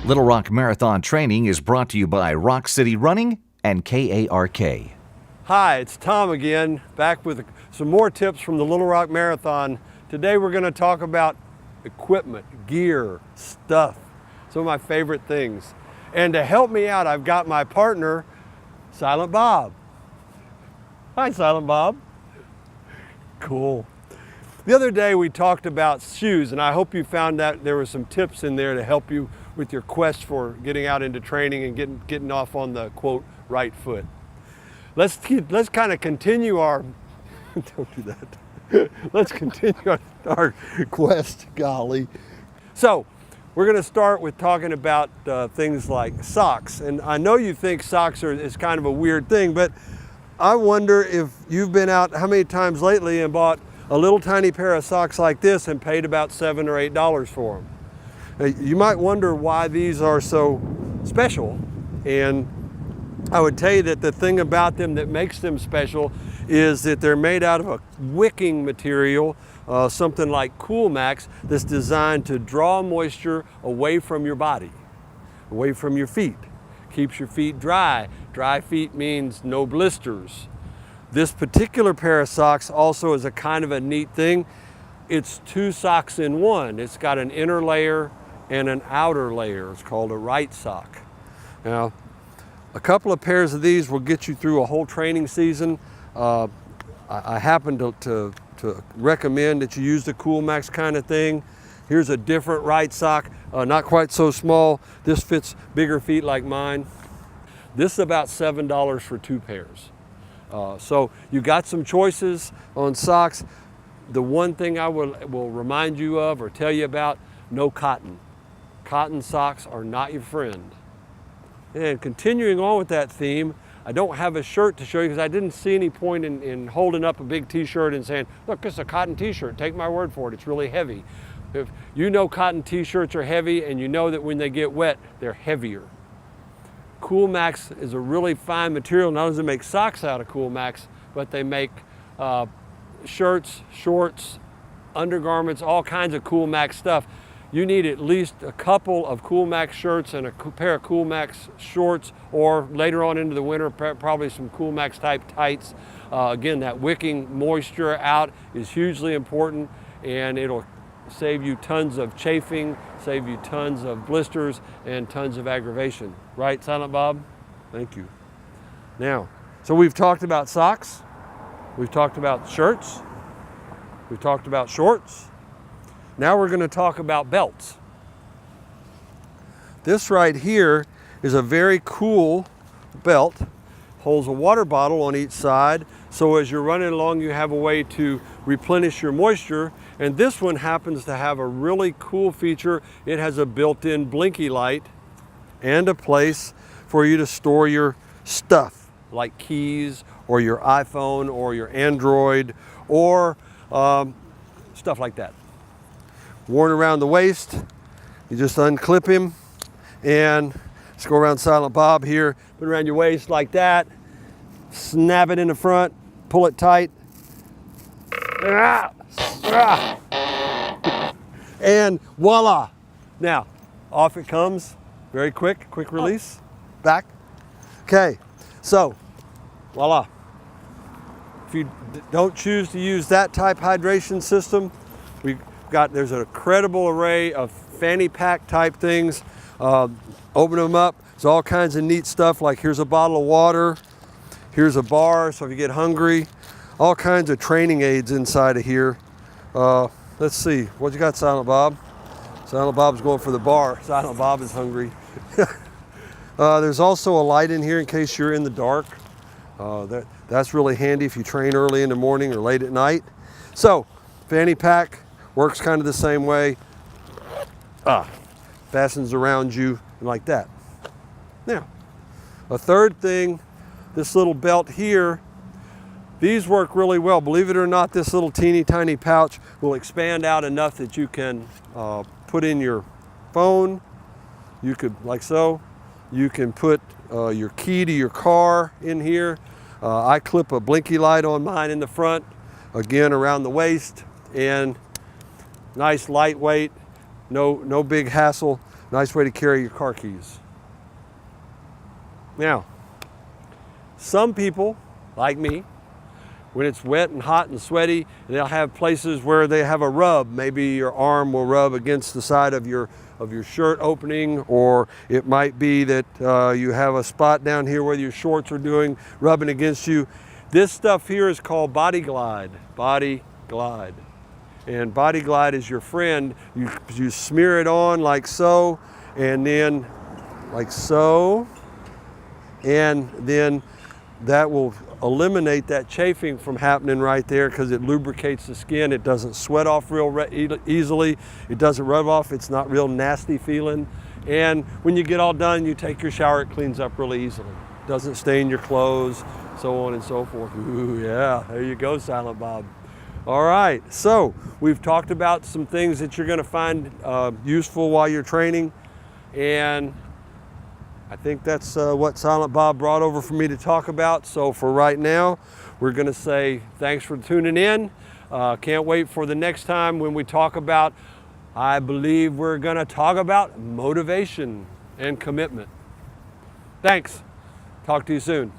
Little Rock Marathon training is brought to you by Rock City Running and KARK. Hi, it's Tom again, back with some more tips from the Little Rock Marathon. Today we're going to talk about equipment, gear, stuff, some of my favorite things. And to help me out, I've got my partner, Silent Bob. Hi, Silent Bob. Cool. The other day we talked about shoes, and I hope you found that there were some tips in there to help you with your quest for getting out into training and getting off on the, quote, right foot. Let's kind of continue our, don't do that. Let's continue our quest, golly. So we're going to start with talking about things like socks. And I know you think socks is kind of a weird thing, but I wonder if you've been out how many times lately and bought a little tiny pair of socks like this and paid about $7 or $8 for them. You might wonder why these are so special, and I would tell you that the thing about them that makes them special is that they're made out of a wicking material, something like Cool Max, that's designed to draw moisture away from your body, away from your feet. Keeps your feet dry. Dry feet means no blisters. This particular pair of socks also is a kind of a neat thing. It's two socks in one. It's got an inner layer and an outer layer. It's called a right sock. Now, a couple of pairs of these will get you through a whole training season. I happen to recommend that you use the Cool Max kind of thing. Here's a different right sock, not quite so small. This fits bigger feet like mine. This is about $7 for two pairs. So you got some choices on socks. The one thing I will remind you of or tell you about, no cotton. Cotton socks are not your friend. And continuing on with that theme, I don't have a shirt to show you because I didn't see any point in holding up a big t-shirt and saying, look, it's a cotton t-shirt, take my word for it, it's really heavy. If you know cotton t-shirts are heavy and you know that when they get wet, they're heavier. Cool Max is a really fine material. Not only does it make socks out of Cool Max, but they make shirts, shorts, undergarments, all kinds of Cool Max stuff. You need at least a couple of Cool Max shirts and a pair of Cool Max shorts, or later on into the winter, probably some Cool Max type tights. Again, that wicking moisture out is hugely important, and it'll save you tons of chafing, save you tons of blisters, and tons of aggravation. Right, Silent Bob? Thank you. Now, so we've talked about socks, we've talked about shirts, we've talked about shorts. Now we're going to talk about belts. This right here is a very cool belt. Holds a water bottle on each side, so as you're running along you have a way to replenish your moisture. And this one happens to have a really cool feature. It has a built-in blinky light and a place for you to store your stuff, like keys or your iPhone or your Android or stuff like that. Worn around the waist, you just unclip him, and let's go around Silent Bob here. Put it around your waist like that, snap it in the front, pull it tight, and voila. Now, off it comes, very quick release, back. Okay, so voila. If you don't choose to use that type hydration system, there's an incredible array of fanny pack type things. Open them up, there's all kinds of neat stuff, like here's a bottle of water, here's a bar, so if you get hungry, all kinds of training aids inside of here. Let's see, what you got, Silent Bob? Silent Bob's going for the bar. Silent Bob is hungry. There's also a light in here in case you're in the dark. That's really handy if you train early in the morning or late at night. So, fanny pack works kind of the same way. Fastens around you like that. Now, a third thing, this little belt here, these work really well. Believe it or not, this little teeny tiny pouch will expand out enough that you can put in your phone. You could, like so, you can put your key to your car in here. I clip a blinky light on mine in the front, again around the waist, and nice lightweight, no big hassle. Nice way to carry your car keys. Now, some people, like me, when it's wet and hot and sweaty, they'll have places where they have a rub. Maybe your arm will rub against the side of your shirt opening, or it might be that you have a spot down here where your shorts are rubbing against you. This stuff here is called Body Glide. Body Glide. And Body Glide is your friend. You smear it on like so, and then like so, and then that will eliminate that chafing from happening right there because it lubricates the skin. It doesn't sweat off real easily. It doesn't rub off. It's not real nasty feeling. And when you get all done, you take your shower, it cleans up really easily. Doesn't stain your clothes, so on and so forth. Ooh, yeah, there you go, Silent Bob. All right, so we've talked about some things that you're gonna find useful while you're training, and I think that's what Silent Bob brought over for me to talk about. So for right now, we're gonna say thanks for tuning in. Can't wait for the next time when we talk about, I believe we're gonna talk about motivation and commitment. Thanks. Talk to you soon.